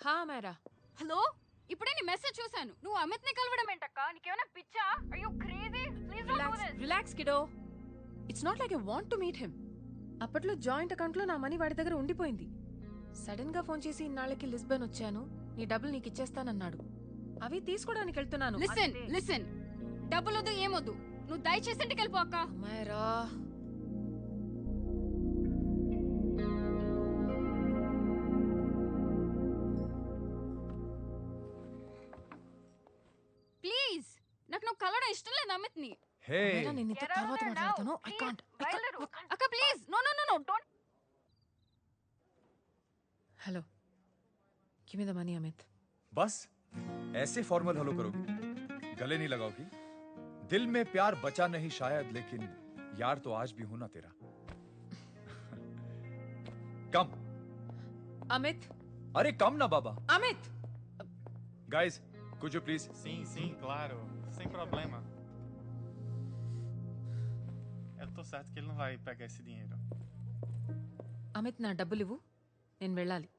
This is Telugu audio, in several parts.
హా మేరా. హలో, ఇప్పుడే నీ మెసేజ్ చూశాను. నువ్వు అమిత్ ని కలవడం ఏంటక్క? నీకేమైనా పిచ్చా? Are you crazy? Please don't do this. Relax kiddo. It's not like I want to meet him. అప్పట్లో జాయింట్ అకౌంట్ లో నా మనీ వాడి దగ్గర ఉండిపోయింది. సడన్ గా ఫోన్ చేసి ఇన్నాళ్ళకి లిస్బన్ వచ్చాను, నీ డబ్బులు నీకు ఇచ్చేస్తానన్నాడు. అవి తీసుకోవడానికి వెళ్తున్నాను. లిసన్, డబ్బులొద్దు ఏమొద్దు, నువ్వు దయచేసి ఇంటికి వెళ్ళిపో అక్క. మేరా ప్లీజ్, నాకు నువ్వు కలవడం ఇష్టం లేదు అమిత్ ని. హే నేను ఇంత తర్వాత మాట్లాడతాను. I can't. అక్క please, no don't. Hello, give me the money Amit. बस ऐसे फॉर्मल हेलो करोगी, गले नहीं लगाओगी? दिल में प्यार बचा नहीं शायद, लेकिन यार तो आज भी हूं ना तेरा. कम अमित. अरे कम ना बाबा. Amit. Guys, could you please? Sim, claro. Sem problema. Eu tô certo que ele não vai pegar esse dinheiro. Amit, నా డబ్బులు ఇవ్వు, నేను వెళ్ళాలి.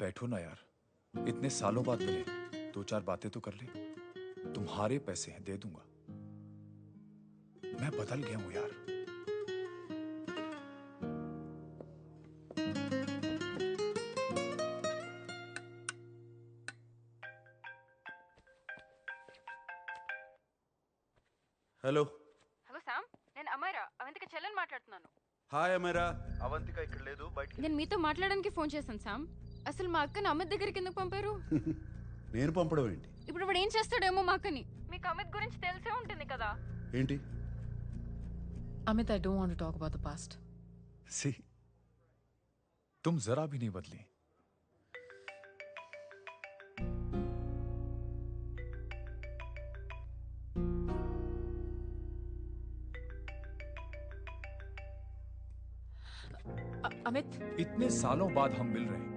बैठो ना यार, इतने सालों बाद मिले, दो चार बातें तो कर ले. तुम्हारे पैसे हैं, दे दूंगा. मैं बदल गया हूं यार. హలో హలో శామ్, నేను అమైరా, అవంతిక చెల్లెని మాట్లాడుతున్నాను. హాయ్ అమరా. అవంతిక ఇక్కడ లేదు, బయటికి. నేను మీతో మాట్లాడడానికి ఫోన్ చేశాను శామ్. అసలు మా అక్కని అమిత్ దగ్గరికి ఎందుకు పంపారు? నేను పంపడం ఏంటి? ఇప్పుడు వాడు ఏం చేస్తాడేమో మా అక్కని. మీకు అమిత్ గురించి తెలిసే ఉంటుంది కదా. ఏంటి? Amit, I don't want to talk about the past. सी, तुम जरा भी नहीं बदली. अमित, इतने सालों बाद हम मिल रहे हैं,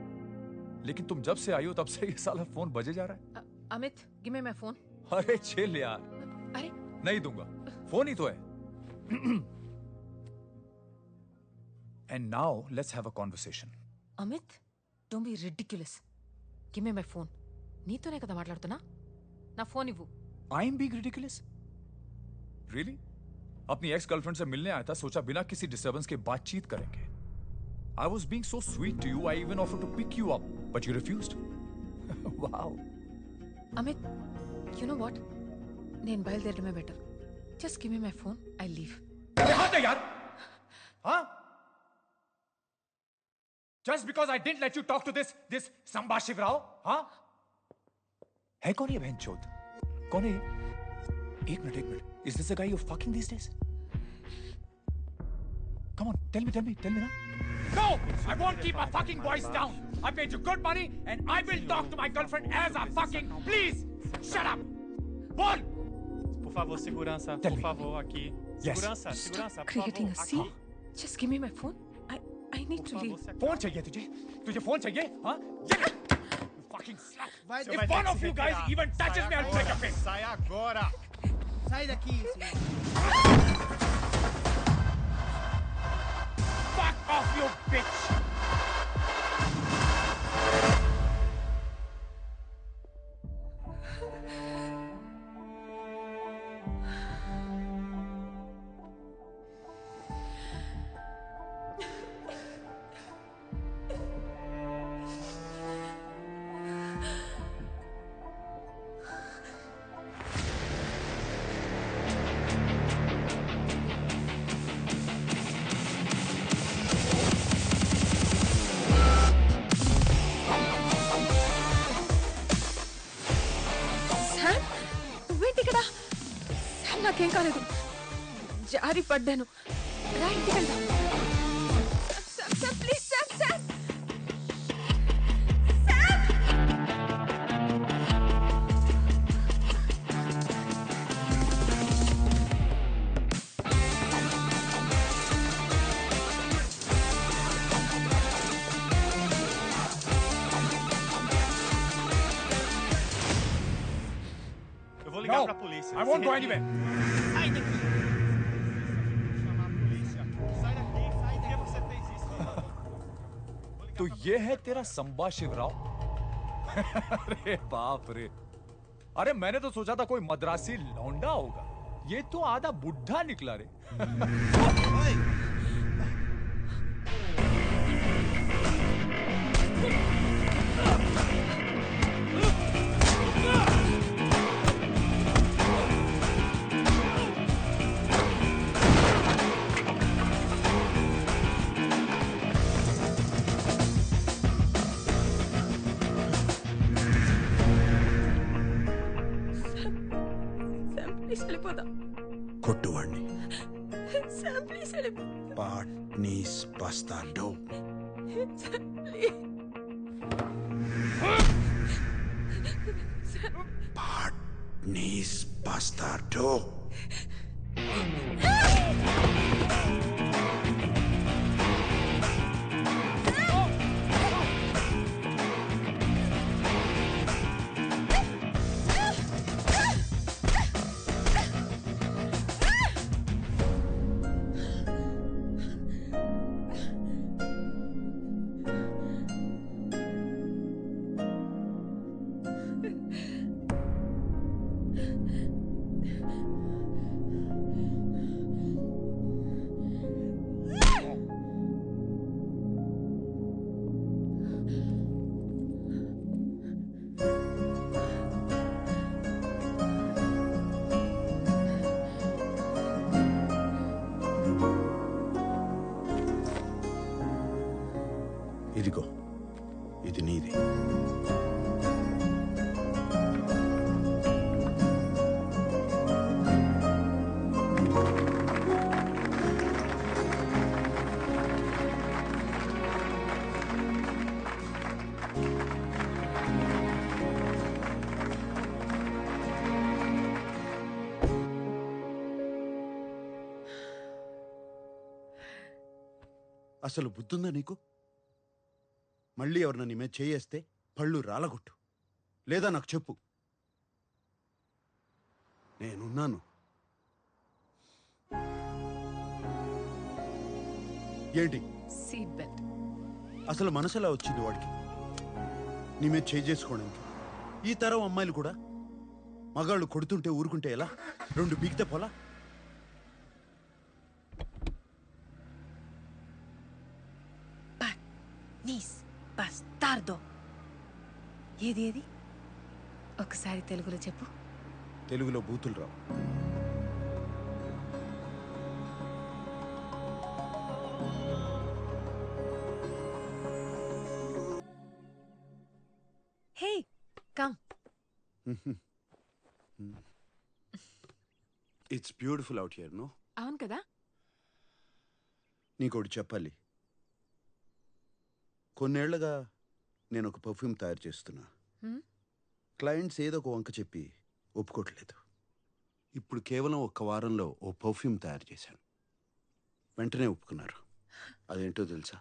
लेकिन तुम जब से आई हो तब से ये साला फोन बजे जा रहा है. Amit, give me my phone. अरे चिल यार. अरे नहीं दूंगा, फोन ही तो है. And now let's have a conversation. Amit, don't be ridiculous. Give me my phone. నీతోనే కదా మాట్లాడుతున్నా, నా ఫోన్ ఇవ్వు. I'm being ridiculous? Really? अपनी एक्स गर्लफ्रेंड से मिलने आया था, सोचा बिना किसी डिस्टर्बेंस के बातचीत करेंगे. I was being so sweet to you, I even offered to pick you up, but you refused. Wow. Amit, you know what, నేను బయలుదేరడమే better. Just give me my phone, I leave. अरे हाँ यार, हाँ? Just because I didn't let you talk to this Samba Shivrao, हाँ? है कौन ये बहनचोद? कौन है ये? एक minute. Is this the guy you're fucking these days? Come on, tell me ना. No! I won't keep my fucking voice down. I paid you good money and I will talk to my girlfriend as a fucking... Please! Shut up! Bol! Por favor, segurança. Tell Por me. favor, aqui. Yes. Segurança, Stop segurança. Por creating a favor, scene. aqui. Just give me my phone. I need Por to favor, leave. se phone चाहिए तुझे फोन चाहिए, हाँ? You fucking slut! Vai, If one of you guys even touches me, I'll break your face. Sai agora! Sai daqui, senhor. Fuck off, you bitch! Sam, నువ్వేంటి ఇక్కడ? శామ్, నాకేం కాలేదు, జారి పడ్డాను. రా, ఇంటికి వెళ్దాం. Sam, please, Sam. Eu vou ligar No, pra polícia. I won't Se go retire. anywhere. Sai daqui. Chamar a polícia. Sai daqui. Por que você fez isso? Vou ligar तो ये है तेरा संबा शिवराव। अरे बाप रे, अरे मैंने तो सोचा था कोई मद्रासी लौंडा होगा, ये तो आधा बुढ़ा निकला रे। కొట్టువాణ్ణి పాట్నీస్ బస్తార్డో పాట్నీస్ బస్తార్డో ఇదిగో ఇది నీది. అసలు బుద్ధుందా నీకు? మళ్ళీ ఎవరన్నా నీ మీద చేయేస్తే పళ్ళు రాలగొట్టు, లేదా నాకు చెప్పు, నేనున్నాను. ఏంటి సీట్ బెల్ట్. అసలు మనసులా వచ్చింది వాడికి నీ మీద చేసుకోవడానికి? ఈ తరం అమ్మాయిలు కూడా మగాళ్ళు కొడుతుంటే ఊరుకుంటే ఎలా? రెండు బీగితే పోలా? నీస్ బస్తార్దో. ఏది ఏది ఒకసారి తెలుగులో చెప్పు. తెలుగులో బూతులు రావు. Hey come. It's beautiful out here, no? అవును కదా. నీకోటి చెప్పాలి. కొన్నేళ్లుగా నేను ఒక పర్ఫ్యూమ్ తయారు చేస్తున్నా. క్లయింట్స్ ఏదో ఒక వంక చెప్పి ఒప్పుకోవట్లేదు. ఇప్పుడు కేవలం ఒక్క వారంలో ఓ పర్ఫ్యూమ్ తయారు చేశాను. వెంటనే ఒప్పుకున్నారు. అదేంటో తెలుసా?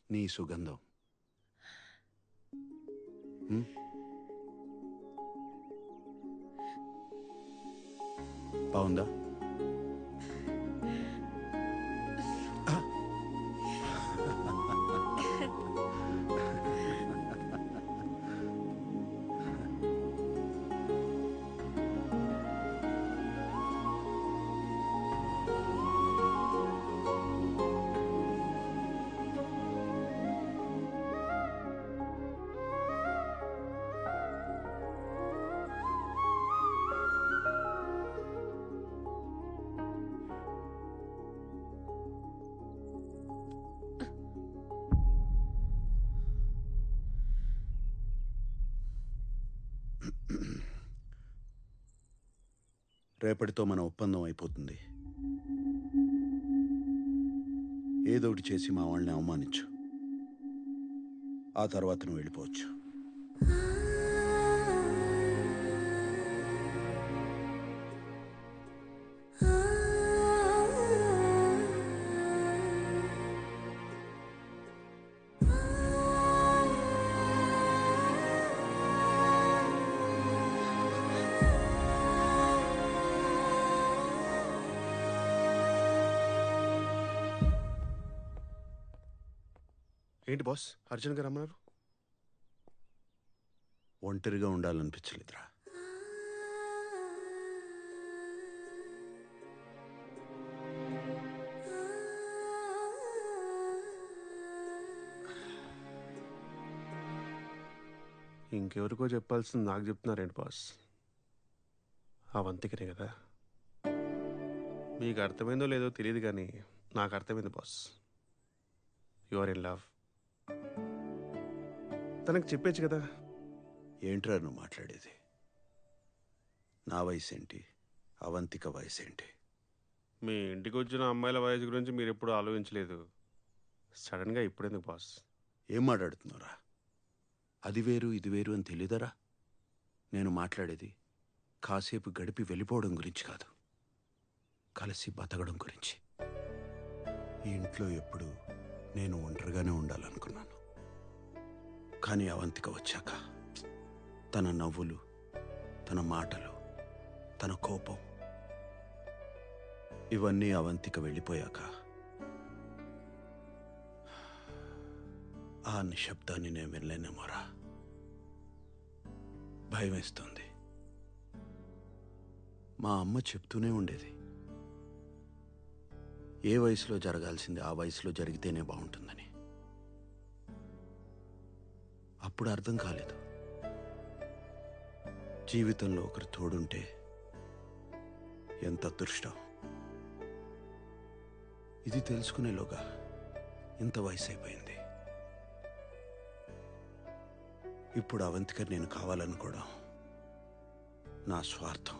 నీ సుగంధం. బాగుందా? రేపటితో మన ఒప్పందం అయిపోతుంది. ఏదోటి చేసి మా వాళ్ళని అవమానించు. ఆ తర్వాత నువ్వు వెళ్ళిపోవచ్చు. ఏంటి బాస్ అర్జున్గా రమ్మన్నారు? ఒంటరిగా ఉండాలనిపించలేదురా. ఇంకెవరికో చెప్పాల్సింది నాకు చెప్తున్నారేంటి బాస్? అవంతికనే కదా. మీకు అర్థమైందో లేదో తెలియదు కానీ నాకు అర్థమైంది boss. You are in love. తనకు చెప్పేచ్చు కదా. ఏంట్రా నువ్వు మాట్లాడేది? నా వయసు ఏంటి, అవంతిక వయసు ఏంటి? మీ ఇంటికి వచ్చిన అమ్మాయిల వయసు గురించి మీరు ఎప్పుడు ఆలోచించలేదు. సడన్గా ఇప్పుడెందుకు బాస్? ఏం మాట్లాడుతున్నావురా? అది వేరు ఇది వేరు అని తెలీదరా? నేను మాట్లాడేది కాసేపు గడిపి వెళ్ళిపోవడం గురించి కాదు, కలిసి బతకడం గురించి. ఈ ఇంట్లో ఎప్పుడు నేను ఒంటరిగానే ఉండాలనుకున్నాను. కానీ అవంతిక వచ్చాక తన నవ్వులు, తన మాటలు, తన కోపం, ఇవన్నీ అవంతిక వెళ్ళిపోయాక ఆ నిశ్శబ్దాన్ని నేను వెళ్ళలేనేమోరా. భయం వేస్తుంది. మా అమ్మ చెప్తూనే ఉండేది, ఏ వయసులో జరగాల్సింది ఆ వయసులో జరిగితేనే బాగుంటుందని. అప్పుడు అర్థం కాలేదు, జీవితంలో ఒకరు తోడుంటే ఎంత అదృష్టం. ఇది తెలుసుకునేలోగా ఇంత వయసు అయిపోయింది. ఇప్పుడు అవంతిక నేను కావాలనుకోవడం నా స్వార్థం.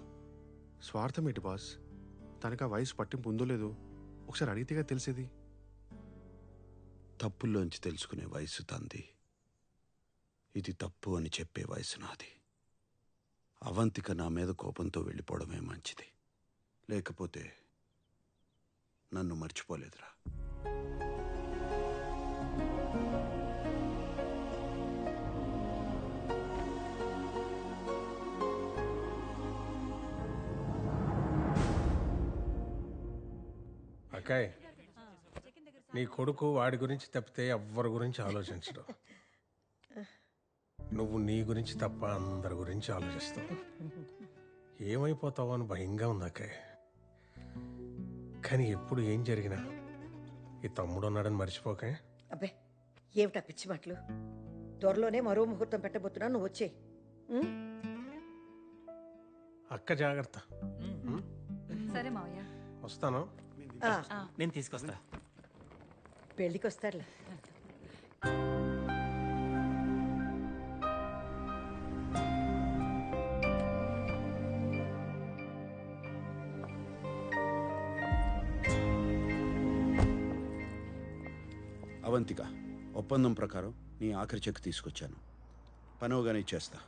స్వార్థం ఏంటి బాస్? తనకు ఆ వయసు పట్టింపు ఉందో లేదో ఒకసారి అడిగితేగా తెలిసేది. తప్పుల్లోంచి తెలుసుకునే వయసు తంది, ఇది తప్పు అని చెప్పే వయసు నాది. అవంతిక నా మీద కోపంతో వెళ్ళిపోవడమే మంచిది, లేకపోతే నన్ను మర్చిపోలేదురా. అక్కాయ్, నీ కొడుకు వాడి గురించి తప్పితే ఎవ్వరి గురించి ఆలోచించడు. నువ్వు నీ గురించి తప్ప అందరి గురించి ఆలోచిస్తావు. ఏమైపోతావో అని భయంగా ఉంది అక్కాయ్. కానీ ఎప్పుడు ఏం జరిగినా ఈ తమ్ముడు ఉన్నాడని మర్చిపోకే. అబ్బే ఏమిటా పిచ్చి మాటలు? త్వరలోనే మరో ముహూర్తం పెట్టబోతున్నా, నువ్వు వచ్చే. అక్క జాగ్రత్త. సరే మావయ్య. వస్తాను. నేను తీసుకొస్తా. పెళ్ళికి వస్తారులే. అవంతిక, ఒప్పందం ప్రకారం నీ ఆఖరి చెక్ తీసుకొచ్చాను. పనవగానే ఇచ్చేస్తా.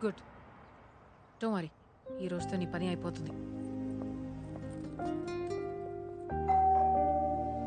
గుడ్, డోంట్ వరీ, ఈ రోజుతో నీ పని అయిపోతుంది.